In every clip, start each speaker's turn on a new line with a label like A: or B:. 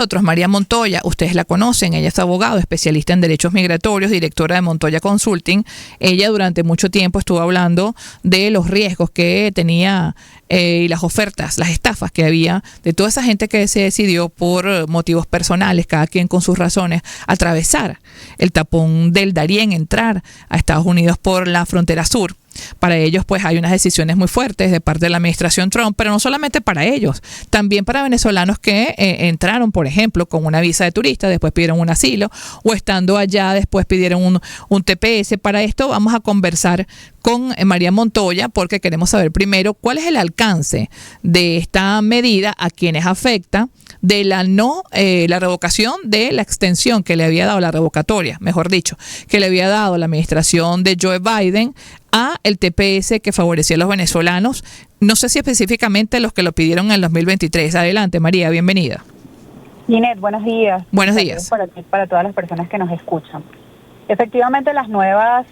A: Nosotros, María Montoya, ustedes la conocen, ella es abogado, especialista en derechos migratorios, directora de Montoya Consulting. Ella durante mucho tiempo estuvo hablando de los riesgos que tenía y las ofertas, las estafas que había de toda esa gente que se decidió por motivos personales, cada quien con sus razones, atravesar el tapón del Darién, entrar a Estados Unidos por la frontera sur. Para ellos, pues, hay unas decisiones muy fuertes de parte de la administración Trump, pero no solamente para ellos, también para venezolanos que entraron, por ejemplo, con una visa de turista, después pidieron un asilo, o estando allá, después pidieron un TPS. Para esto vamos a conversar con María Montoya, porque queremos saber primero cuál es el alcance de esta medida, a quienes afecta, de la revocación de la extensión que le había dado, la revocatoria, mejor dicho, que le había dado la administración de Joe Biden a el TPS que favorecía a los venezolanos. No sé si específicamente los que lo pidieron en el 2023. Adelante, María, bienvenida.
B: Ginette, buenos días.
A: Buenos días.
B: Para todas las personas que nos escuchan. Efectivamente, las nuevas,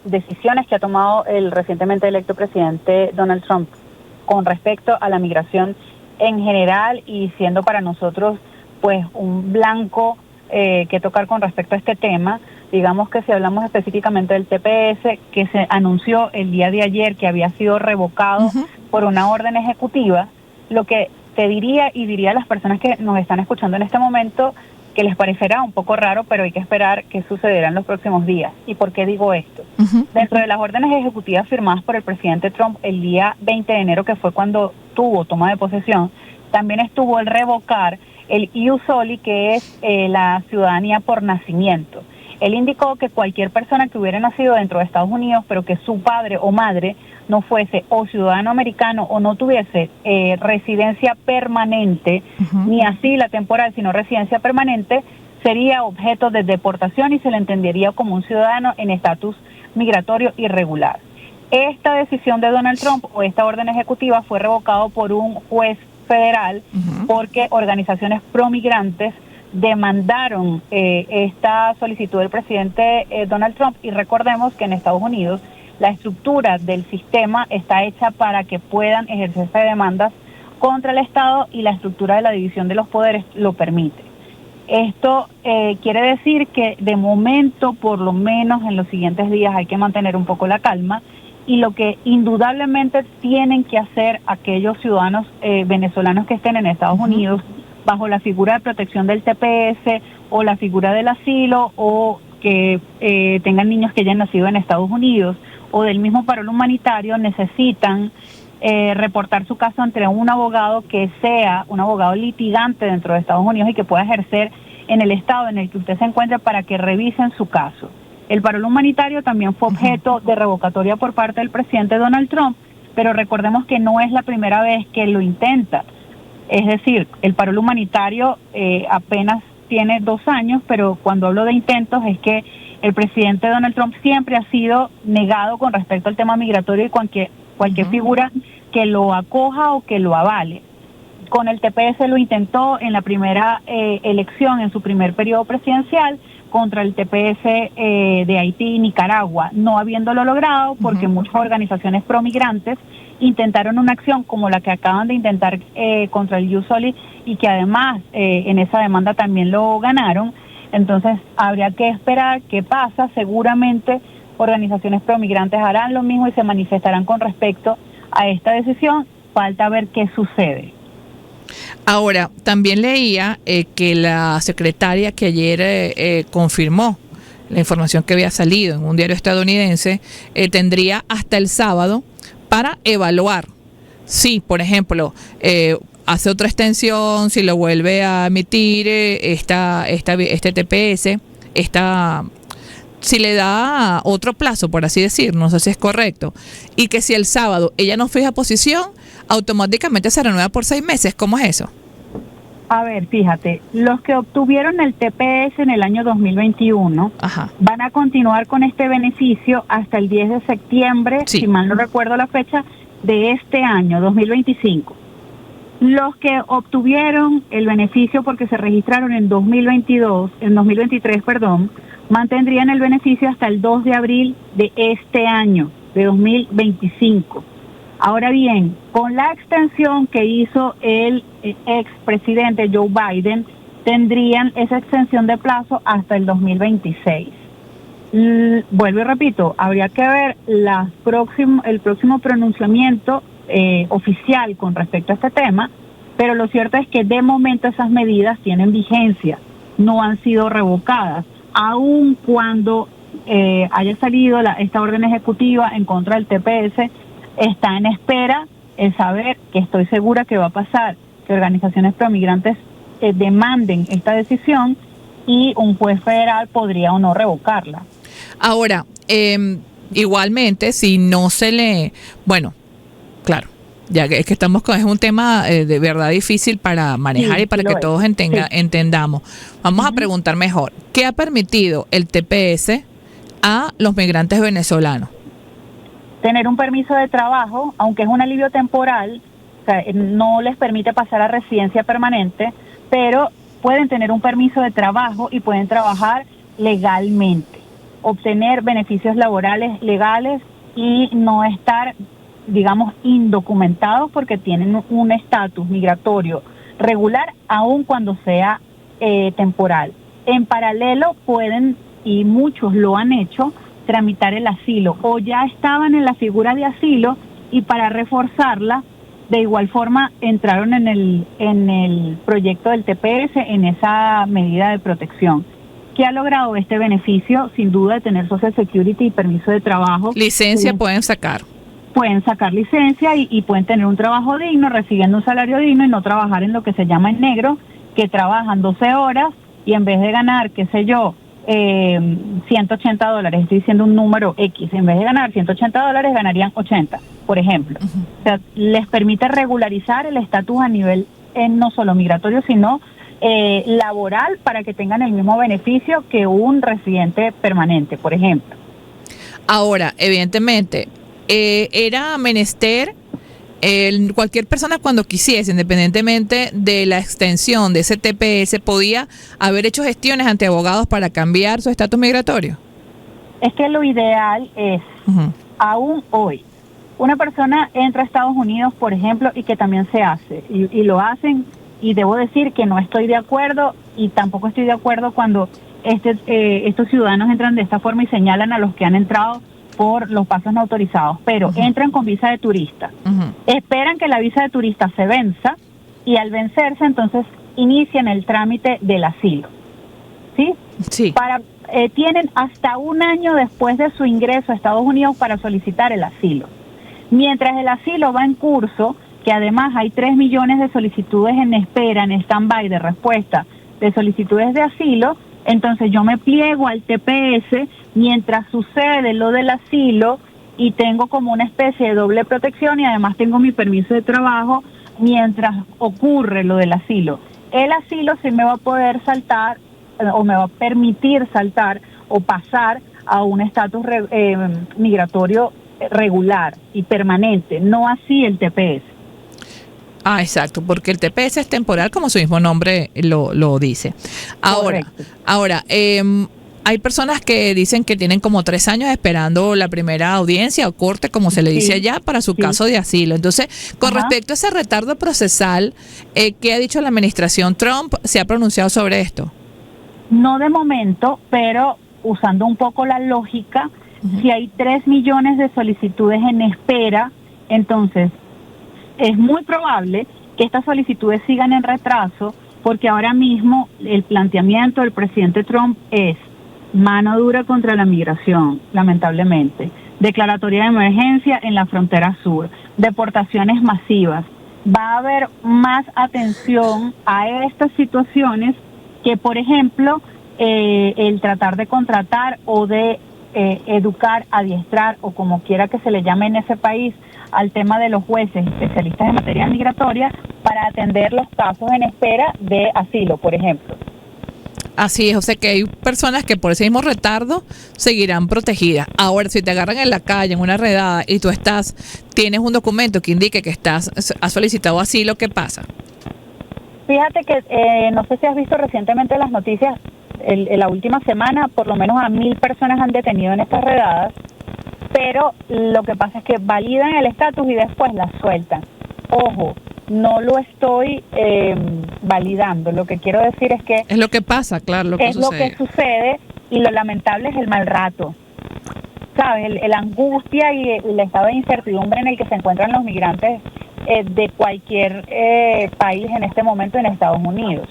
B: decisiones que ha tomado el recientemente electo presidente Donald Trump con respecto a la migración en general, y siendo para nosotros pues un blanco que tocar con respecto a este tema. Digamos que si hablamos específicamente del TPS, que se anunció el día de ayer que había sido revocado por una orden ejecutiva, lo que te diría y diría a las personas que nos están escuchando en este momento, que les parecerá un poco raro, pero hay que esperar qué sucederá en los próximos días. ¿Y por qué digo esto? Dentro de las órdenes ejecutivas firmadas por el presidente Trump el día 20 de enero, que fue cuando tuvo toma de posesión, también estuvo el revocar el ius soli, que es la ciudadanía por nacimiento. Él indicó que cualquier persona que hubiera nacido dentro de Estados Unidos, pero que su padre o madre no fuese o ciudadano americano o no tuviese residencia permanente, ni asilo temporal, sino residencia permanente, sería objeto de deportación y se le entendería como un ciudadano en estatus migratorio irregular. Esta decisión de Donald Trump, o esta orden ejecutiva, fue revocado por un juez federal porque organizaciones promigrantes demandaron esta solicitud del presidente Donald Trump. Y recordemos que en Estados Unidos la estructura del sistema está hecha para que puedan ejercerse demandas contra el Estado, y la estructura de la división de los poderes lo permite. Esto quiere decir que de momento, por lo menos en los siguientes días, hay que mantener un poco la calma, y lo que indudablemente tienen que hacer aquellos ciudadanos venezolanos que estén en Estados Unidos bajo la figura de protección del TPS o la figura del asilo, o que tengan niños que hayan nacido en Estados Unidos, o del mismo parol humanitario, necesitan reportar su caso ante un abogado que sea un abogado litigante dentro de Estados Unidos y que pueda ejercer en el estado en el que usted se encuentre, para que revisen su caso. El parol humanitario también fue objeto de revocatoria por parte del presidente Donald Trump, pero recordemos que no es la primera vez que lo intenta. Es decir, el parol humanitario apenas tiene 2 años, pero cuando hablo de intentos es que el presidente Donald Trump siempre ha sido negado con respecto al tema migratorio, y cualquier figura que lo acoja o que lo avale. Con el TPS lo intentó en la primera elección, en su primer periodo presidencial, contra el TPS de Haití y Nicaragua, no habiéndolo logrado porque muchas organizaciones promigrantes intentaron una acción como la que acaban de intentar contra el ius soli, y que además en esa demanda también lo ganaron. Entonces habría que esperar qué pasa. Seguramente organizaciones promigrantes harán lo mismo y se manifestarán con respecto a esta decisión. Falta ver qué sucede.
A: Ahora, también leía que la secretaria que ayer confirmó la información que había salido en un diario estadounidense, tendría hasta el sábado para evaluar si, por ejemplo, hace otra extensión, si lo vuelve a emitir este TPS, si le da otro plazo, por así decir, no sé si es correcto, y que si el sábado ella no fija posición, automáticamente se renueva por 6 meses. ¿Cómo es eso?
B: A ver, fíjate, los que obtuvieron el TPS en el año 2021 van a continuar con este beneficio hasta el 10 de septiembre, si mal no recuerdo la fecha, de este año, 2025. Los que obtuvieron el beneficio porque se registraron en 2023, mantendrían el beneficio hasta el 2 de abril de este año, de 2025. Ahora bien, con la extensión que hizo el expresidente Joe Biden, tendrían esa extensión de plazo hasta el 2026. Vuelvo y repito, habría que ver el próximo pronunciamiento oficial con respecto a este tema, pero lo cierto es que de momento esas medidas tienen vigencia, no han sido revocadas, aun cuando haya salido esta orden ejecutiva en contra del TPS. Está en espera el saber, que estoy segura que va a pasar, que organizaciones promigrantes demanden esta decisión y un juez federal podría o no revocarla.
A: Ahora, igualmente, si no se le... Bueno, claro, ya que es que es un tema de verdad difícil para manejar, sí, y para que todos entendamos. Vamos a preguntar mejor, ¿qué ha permitido el TPS a los migrantes venezolanos?
B: Tener un permiso de trabajo, aunque es un alivio temporal, o sea, no les permite pasar a residencia permanente, pero pueden tener un permiso de trabajo y pueden trabajar legalmente, obtener beneficios laborales legales y no estar, digamos, indocumentados porque tienen un estatus migratorio regular, aun cuando sea temporal. En paralelo pueden, y muchos lo han hecho, tramitar el asilo o ya estaban en la figura de asilo y para reforzarla, de igual forma entraron en el proyecto del TPS en esa medida de protección. ¿Qué ha logrado este beneficio? Sin duda de tener Social Security y permiso de trabajo.
A: Licencia pueden sacar.
B: Pueden sacar licencia y pueden tener un trabajo digno, recibiendo un salario digno y no trabajar en lo que se llama en negro, que trabajan 12 horas y en vez de ganar, qué sé yo, $180, estoy diciendo un número X, en vez de ganar $180 ganarían 80, por ejemplo. O sea, les permite regularizar el estatus a nivel no solo migratorio, sino laboral, para que tengan el mismo beneficio que un residente permanente, por ejemplo.
A: Ahora, evidentemente, era menester cualquier persona cuando quisiese, independientemente de la extensión de ese TPS, podía haber hecho gestiones ante abogados para cambiar su estatus migratorio.
B: Es que lo ideal es, aún hoy, una persona entra a Estados Unidos, por ejemplo, y que también se hace, y lo hacen, y debo decir que no estoy de acuerdo, y tampoco estoy de acuerdo cuando estos ciudadanos entran de esta forma y señalan a los que han entrado por los pasos no autorizados, pero entran con visa de turista, esperan que la visa de turista se venza y al vencerse entonces inician el trámite del asilo, ¿sí?
A: Sí.
B: Tienen hasta un año después de su ingreso a Estados Unidos para solicitar el asilo. Mientras el asilo va en curso, que además hay 3 millones de solicitudes en espera, en stand-by de respuesta de solicitudes de asilo, entonces yo me pliego al TPS mientras sucede lo del asilo y tengo como una especie de doble protección y además tengo mi permiso de trabajo mientras ocurre lo del asilo. El asilo sí me va a poder saltar o me va a permitir saltar o pasar a un estatus migratorio regular y permanente, no así el TPS.
A: Ah, exacto, porque el TPS es temporal, como su mismo nombre lo dice. Ahora, hay personas que dicen que tienen como 3 años esperando la primera audiencia o corte, como se le dice allá, para su caso de asilo. Entonces, con respecto a ese retardo procesal, ¿qué ha dicho la administración Trump? ¿Se ha pronunciado sobre esto?
B: No de momento, pero usando un poco la lógica, si hay 3 millones de solicitudes en espera, entonces es muy probable que estas solicitudes sigan en retraso, porque ahora mismo el planteamiento del presidente Trump es mano dura contra la migración, lamentablemente, declaratoria de emergencia en la frontera sur, deportaciones masivas. Va a haber más atención a estas situaciones que, por ejemplo, el tratar de contratar o de educar, adiestrar o como quiera que se le llame en ese país al tema de los jueces especialistas en materia migratoria para atender los casos en espera de asilo, por ejemplo.
A: Así es, o sea que hay personas que por ese mismo retardo seguirán protegidas. Ahora, si te agarran en la calle, en una redada, y tú tienes un documento que indique que has solicitado asilo, ¿qué pasa?
B: Fíjate que no sé si has visto recientemente las noticias, en la última semana por lo menos a 1,000 personas han detenido en estas redadas, pero lo que pasa es que validan el estatus y después la sueltan. Ojo, no lo estoy validando, lo que quiero decir es que...
A: Es lo que pasa, claro, lo que
B: sucede, y lo lamentable es el mal rato, ¿sabes? La angustia y el estado de incertidumbre en el que se encuentran los migrantes de cualquier país en este momento en Estados Unidos.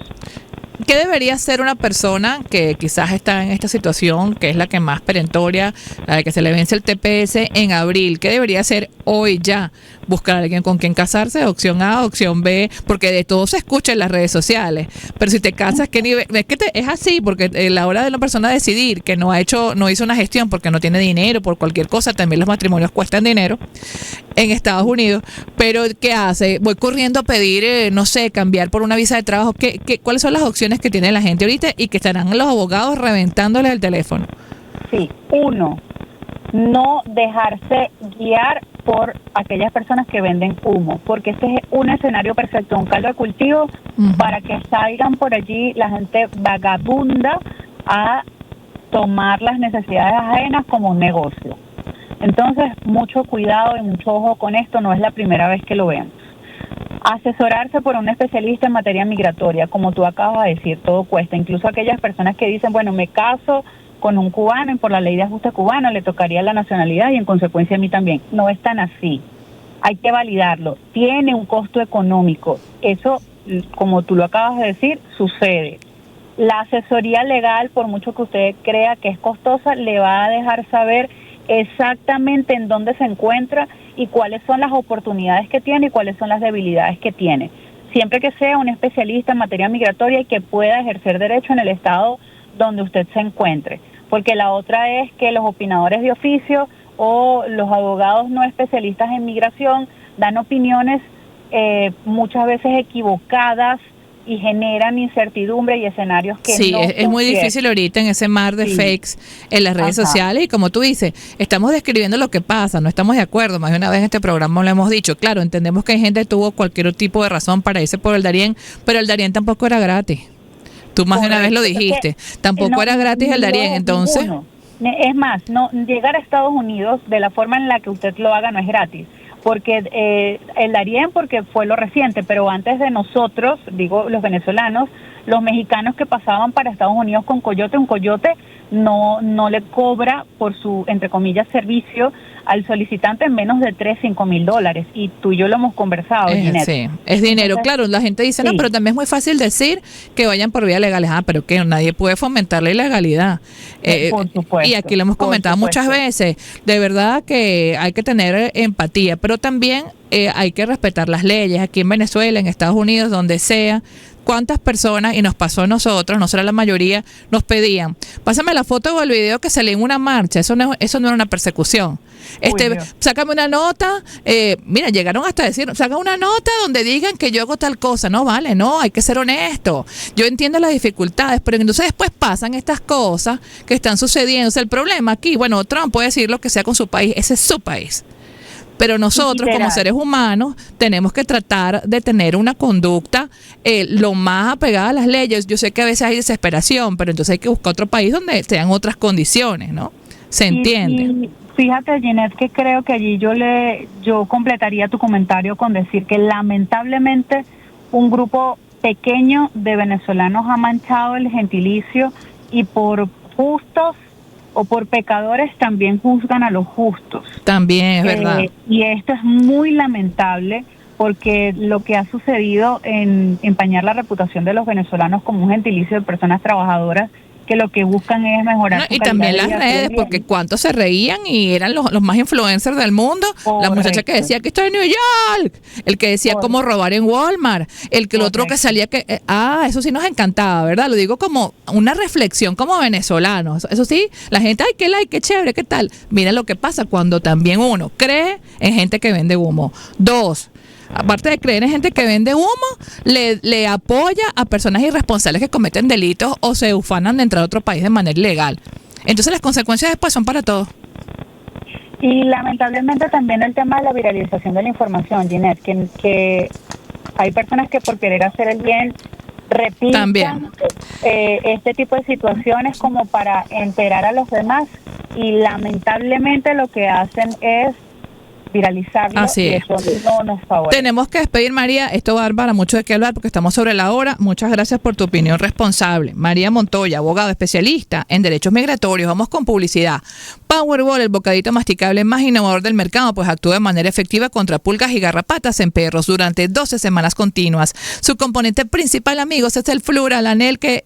A: ¿Qué debería hacer una persona que quizás está en esta situación, que es la que más perentoria, la de que se le vence el TPS en abril? ¿Qué debería hacer hoy ya? Buscar a alguien con quien casarse, opción A, opción B, porque de todo se escucha en las redes sociales. Pero si te casas, ¿qué nivel? Es que es así, porque a la hora de la persona decidir que no hizo una gestión porque no tiene dinero, por cualquier cosa, también los matrimonios cuestan dinero en Estados Unidos, pero ¿qué hace? Voy corriendo a pedir, no sé, cambiar por una visa de trabajo. ¿Cuáles son las opciones que tiene la gente ahorita y que estarán los abogados reventándoles el teléfono?
B: Sí, uno, no dejarse guiar por aquellas personas que venden humo, porque ese es un escenario perfecto, un caldo de cultivo para que salgan por allí la gente vagabunda a tomar las necesidades ajenas como un negocio. Entonces, mucho cuidado y mucho ojo con esto, no es la primera vez que lo vemos. Asesorarse por un especialista en materia migratoria, como tú acabas de decir, todo cuesta. Incluso aquellas personas que dicen, bueno, me caso con un cubano y por la ley de ajuste cubano le tocaría la nacionalidad y en consecuencia a mí también. No es tan así. Hay que validarlo. Tiene un costo económico. Eso, como tú lo acabas de decir, sucede. La asesoría legal, por mucho que usted crea que es costosa, le va a dejar saber exactamente en dónde se encuentra y cuáles son las oportunidades que tiene y cuáles son las debilidades que tiene. Siempre que sea un especialista en materia migratoria y que pueda ejercer derecho en el estado donde usted se encuentre. Porque la otra es que los opinadores de oficio o los abogados no especialistas en migración dan opiniones muchas veces equivocadas y generan incertidumbre y escenarios que
A: sí,
B: no
A: es muy difícil ahorita en ese mar de fakes en las redes sociales y como tú dices, estamos describiendo lo que pasa, no estamos de acuerdo, más de una vez en este programa lo hemos dicho, claro, entendemos que hay gente que tuvo cualquier tipo de razón para irse por el Darién, pero el Darién tampoco era gratis, tú más de una vez lo dijiste, tampoco era gratis el Darién, entonces...
B: Ninguno. Es más, no llegar a Estados Unidos de la forma en la que usted lo haga no es gratis. Porque el Darién porque fue lo reciente, pero antes de nosotros, digo los venezolanos, los mexicanos que pasaban para Estados Unidos con coyote, un coyote no le cobra por su, entre comillas, servicio al solicitante menos de $3,000-5,000 y tú y yo lo hemos conversado.
A: Sí, es dinero. Entonces, claro, la gente dice, no, pero también es muy fácil decir que vayan por vías legales. Pero que nadie puede fomentar la ilegalidad.
B: Por supuesto,
A: y aquí lo hemos comentado muchas veces. De verdad que hay que tener empatía, pero también hay que respetar las leyes. Aquí en Venezuela, en Estados Unidos, donde sea, cuántas personas, y nos pasó a nosotros, no será la mayoría, nos pedían, pásame la foto o el video que salí en una marcha, eso no era una persecución. Sácame una nota, mira, llegaron hasta decir, saca una nota donde digan que yo hago tal cosa, no vale, no, hay que ser honesto. Yo entiendo las dificultades, pero entonces después pasan estas cosas que están sucediendo. O sea, el problema aquí, bueno, Trump puede decir lo que sea con su país, ese es su país. Pero nosotros como seres humanos tenemos que tratar de tener una conducta lo más apegada a las leyes. Yo sé que a veces hay desesperación, pero entonces hay que buscar otro país donde sean otras condiciones, ¿no? Se entiende.
B: Y fíjate, Ginette, que creo que allí yo completaría tu comentario con decir que lamentablemente un grupo pequeño de venezolanos ha manchado el gentilicio y por justos o por pecadores también juzgan a los justos.
A: También es verdad.
B: Y esto es muy lamentable porque lo que ha sucedido en empañar la reputación de los venezolanos como un gentilicio de personas trabajadoras que lo que buscan es mejorar su
A: y también las redes, porque cuántos se reían y eran los más influencers del mundo. Correcto. La muchacha que decía que estoy en New York, el que decía cómo robar en Walmart, el otro que salía que eso sí nos encantaba, ¿verdad? Lo digo como una reflexión como venezolanos. Eso sí, la gente, ay, qué like, qué chévere, qué tal. Mira lo que pasa cuando también uno cree en gente que vende humo. 2, aparte de creer en gente que vende humo, le apoya a personas irresponsables que cometen delitos o se ufanan de entrar a otro país de manera ilegal. Entonces las consecuencias después son para todos.
B: Y lamentablemente también el tema de la viralización de la información, Ginette, que hay personas que por querer hacer el bien replican este tipo de situaciones como para enterar a los demás y lamentablemente lo que hacen es viralizarlo.
A: Así
B: y
A: es.
B: eso no nos favorece.
A: Tenemos que despedir, María. Esto va a dar para mucho de qué hablar porque estamos sobre la hora. Muchas gracias por tu opinión responsable. María Montoya, abogada especialista en derechos migratorios. Vamos con publicidad. Powerball, el bocadito masticable más innovador del mercado, pues actúa de manera efectiva contra pulgas y garrapatas en perros durante 12 semanas continuas. Su componente principal, amigos, es el fluoralanel, que